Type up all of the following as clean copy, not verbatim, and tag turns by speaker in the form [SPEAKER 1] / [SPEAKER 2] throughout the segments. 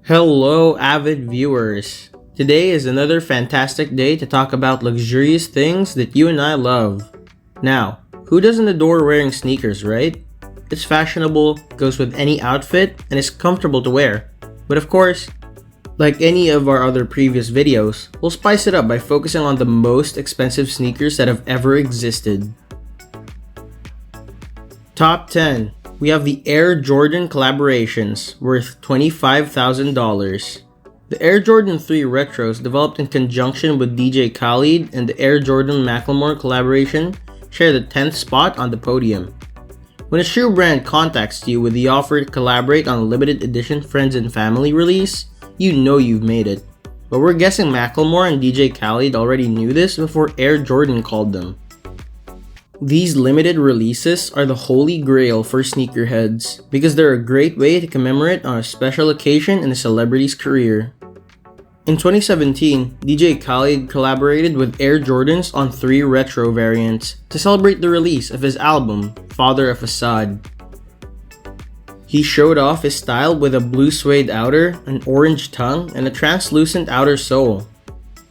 [SPEAKER 1] Hello, avid viewers. Today is another fantastic day to talk about luxurious things that you and I love. Now, who doesn't adore wearing sneakers, right? It's fashionable, goes with any outfit, and is comfortable to wear. But of course, like any of our other previous videos, we'll spice it up by focusing on the most expensive sneakers that have ever existed. Top 10. We have the Air Jordan collaborations, worth $25,000. The Air Jordan 3 Retros, developed in conjunction with DJ Khaled, and the Air Jordan Macklemore collaboration share the 10th spot on the podium. When a shoe brand contacts you with the offer to collaborate on a limited edition friends and family release, you know you've made it. But we're guessing Macklemore and DJ Khaled already knew this before Air Jordan called them. These limited releases are the holy grail for sneakerheads because they're a great way to commemorate on a special occasion in a celebrity's career. In 2017, DJ Khaled collaborated with Air Jordans on 3 retro variants to celebrate the release of his album, Father of Assad. He showed off his style with a blue suede outer, an orange tongue, and a translucent outer sole.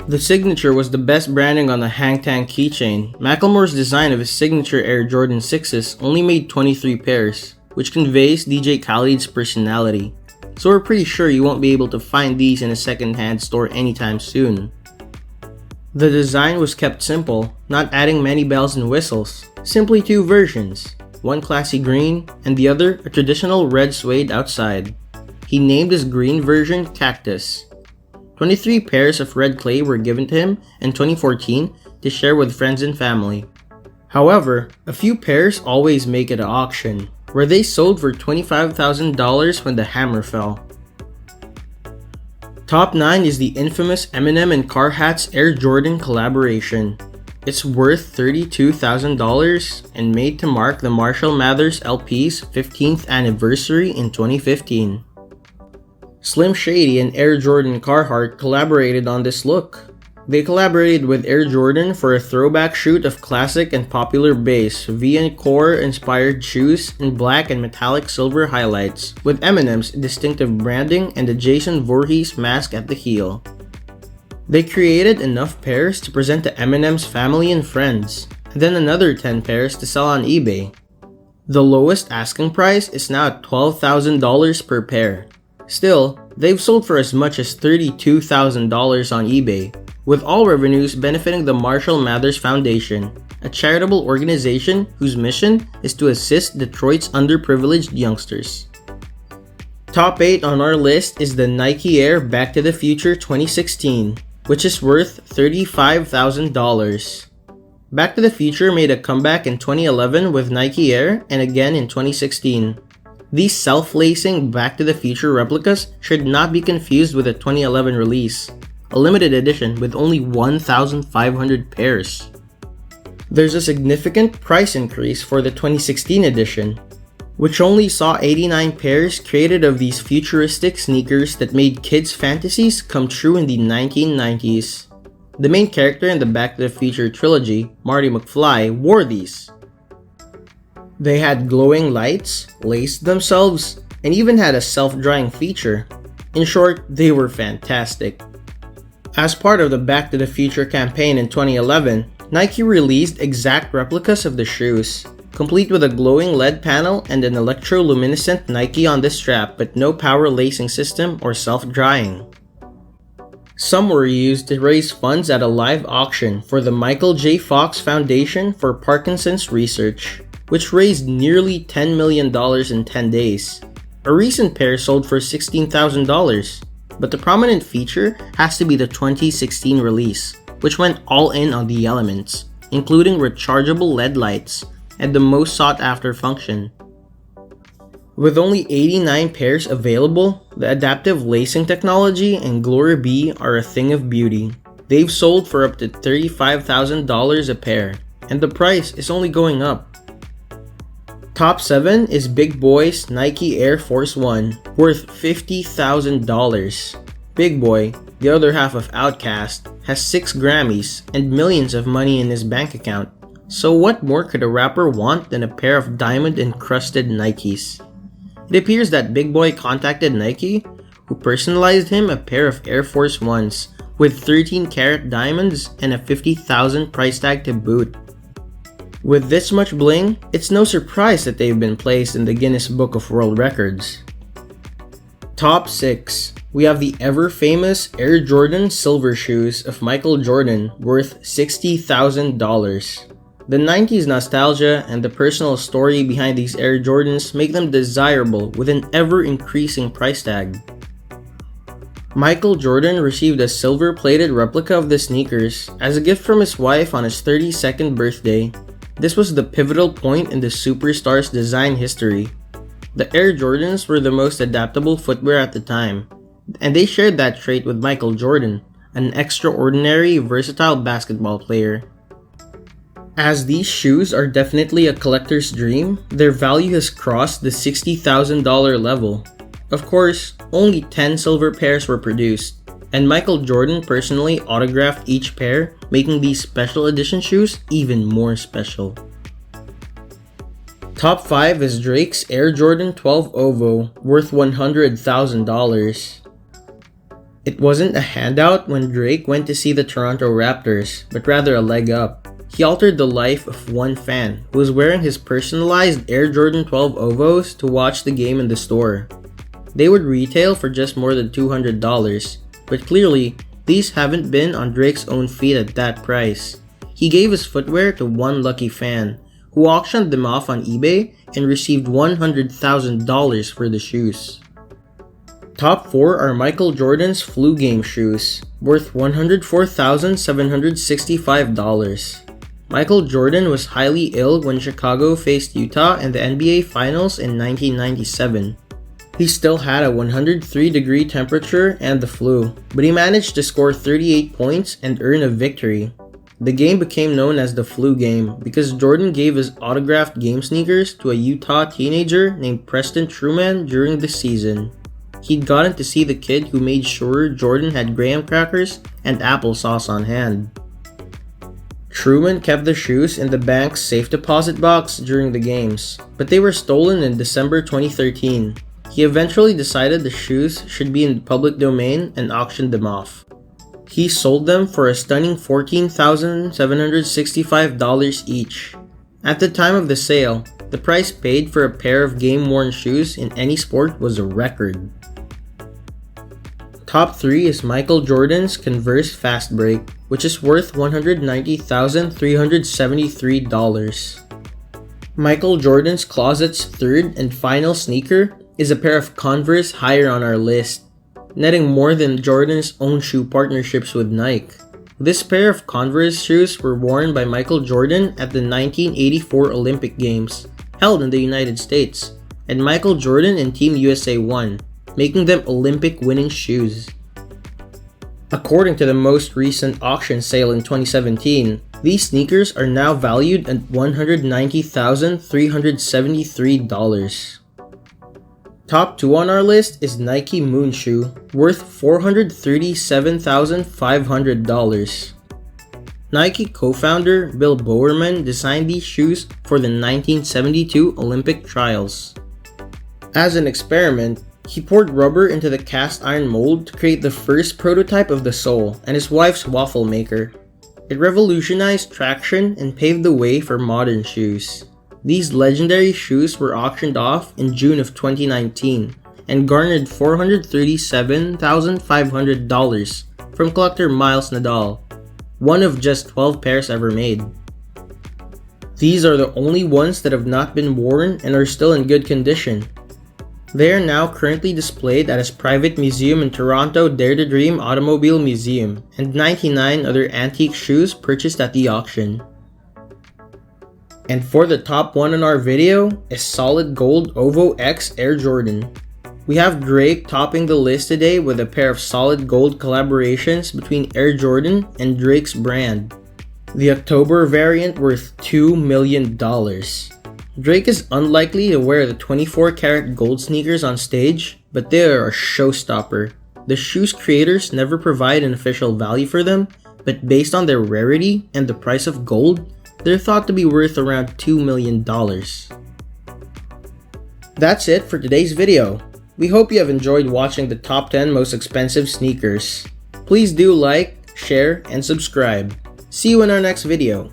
[SPEAKER 1] The signature was the best branding on the Hang Tang keychain. Macklemore's design of his signature Air Jordan 6s only made 23 pairs, which conveys DJ Khaled's personality. So we're pretty sure you won't be able to find these in a second-hand store anytime soon. The design was kept simple, not adding many bells and whistles. Simply 2 versions, one classy green and the other a traditional red suede outside. He named his green version Cactus. 23 pairs of red clay were given to him in 2014 to share with friends and family. However, a few pairs always make it to auction, where they sold for $25,000 when the hammer fell. Top 9 is the infamous Eminem and Carhartt's Air Jordan collaboration. It's worth $32,000 and made to mark the Marshall Mathers LP's 15th anniversary in 2015. Slim Shady and Air Jordan Carhartt collaborated on this look. They collaborated with Air Jordan for a throwback shoot of classic and popular bass, V and Core inspired shoes in black and metallic silver highlights, with Eminem's distinctive branding and the Jason Voorhees mask at the heel. They created enough pairs to present to Eminem's family and friends, and then another 10 pairs to sell on eBay. The lowest asking price is now at $12,000 per pair. Still, they've sold for as much as $32,000 on eBay, with all revenues benefiting the Marshall Mathers Foundation, a charitable organization whose mission is to assist Detroit's underprivileged youngsters. Top 8 on our list is the Nike Air Back to the Future 2016, which is worth $35,000. Back to the Future made a comeback in 2011 with Nike Air and again in 2016. These self-lacing Back to the Future replicas should not be confused with a 2011 release, a limited edition with only 1,500 pairs. There's a significant price increase for the 2016 edition, which only saw 89 pairs created of these futuristic sneakers that made kids' fantasies come true in the 1990s. The main character in the Back to the Future trilogy, Marty McFly, wore these. They had glowing lights, laced themselves, and even had a self-drying feature. In short, they were fantastic. As part of the Back to the Future campaign in 2011, Nike released exact replicas of the shoes, complete with a glowing LED panel and an electroluminescent Nike on the strap, but no power lacing system or self-drying. Some were used to raise funds at a live auction for the Michael J. Fox Foundation for Parkinson's Research, which raised nearly $10 million in 10 days. A recent pair sold for $16,000, but the prominent feature has to be the 2016 release, which went all in on the elements, including rechargeable LED lights and the most sought-after function. With only 89 pairs available, the adaptive lacing technology and Glory B are a thing of beauty. They've sold for up to $35,000 a pair, and the price is only going up. Top 7 is Big Boy's Nike Air Force 1, worth $50,000. Big Boy, the other half of Outkast, has 6 Grammys and millions of money in his bank account. So what more could a rapper want than a pair of diamond-encrusted Nikes? It appears that Big Boy contacted Nike who personalized him a pair of Air Force Ones with 13-karat diamonds and a $50,000 price tag to boot. With this much bling, it's no surprise that they've been placed in the Guinness Book of World Records. Top 6. We have the ever-famous Air Jordan silver shoes of Michael Jordan worth $60,000. The 90s nostalgia and the personal story behind these Air Jordans make them desirable with an ever-increasing price tag. Michael Jordan received a silver-plated replica of the sneakers as a gift from his wife on his 32nd birthday. This was the pivotal point in the superstar's design history. The Air Jordans were the most adaptable footwear at the time, and they shared that trait with Michael Jordan, an extraordinary, versatile basketball player. As these shoes are definitely a collector's dream, their value has crossed the $60,000 level. Of course, only 10 silver pairs were produced, and Michael Jordan personally autographed each pair, making these special edition shoes even more special. Top 5 is Drake's Air Jordan 12 OVO, worth $100,000. It wasn't a handout when Drake went to see the Toronto Raptors, but rather a leg up. He altered the life of one fan who was wearing his personalized Air Jordan 12 OVOs to watch the game in the store. They would retail for just more than $200, but clearly, these haven't been on Drake's own feet at that price. He gave his footwear to one lucky fan, who auctioned them off on eBay and received $100,000 for the shoes. Top 4 are Michael Jordan's Flu Game shoes, worth $104,765. Michael Jordan was highly ill when Chicago faced Utah in the NBA Finals in 1997. He still had a 103-degree temperature and the flu, but he managed to score 38 points and earn a victory. The game became known as the Flu Game because Jordan gave his autographed game sneakers to a Utah teenager named Preston Truman during the season. He'd gotten to see the kid who made sure Jordan had graham crackers and applesauce on hand. Truman kept the shoes in the bank's safe deposit box during the games, but they were stolen in December 2013. He eventually decided the shoes should be in the public domain and auctioned them off. He sold them for a stunning $14,765 each. At the time of the sale, the price paid for a pair of game-worn shoes in any sport was a record. Top 3 is Michael Jordan's Converse FASTBREAK, which is worth $190,373. Michael Jordan's closet's third and final sneaker is a pair of Converse higher on our list, netting more than Jordan's own shoe partnerships with Nike. This pair of Converse shoes were worn by Michael Jordan at the 1984 Olympic Games, held in the United States, and Michael Jordan and Team USA won, making them Olympic winning shoes. According to the most recent auction sale in 2017, these sneakers are now valued at $190,373. Top 2 on our list is Nike Moon Shoe, worth $437,500. Nike co-founder Bill Bowerman designed these shoes for the 1972 Olympic trials. As an experiment, he poured rubber into the cast iron mold to create the first prototype of the sole and his wife's waffle maker. It revolutionized traction and paved the way for modern shoes. These legendary shoes were auctioned off in June of 2019 and garnered $437,500 from collector Miles Nadal, one of just 12 pairs ever made. These are the only ones that have not been worn and are still in good condition. They are now currently displayed at his private museum in Toronto Dare to Dream Automobile Museum and 99 other antique shoes purchased at the auction. And for the top 1 in our video is Solid Gold OVO X Air Jordan. We have Drake topping the list today with a pair of solid gold collaborations between Air Jordan and Drake's brand. The October variant worth $2 million. Drake is unlikely to wear the 24-karat gold sneakers on stage, but they are a showstopper. The shoe's creators never provide an official value for them, but based on their rarity and the price of gold, they're thought to be worth around $2 million. That's it for today's video. We hope you have enjoyed watching the top 10 most expensive sneakers. Please do like, share, and subscribe. See you in our next video.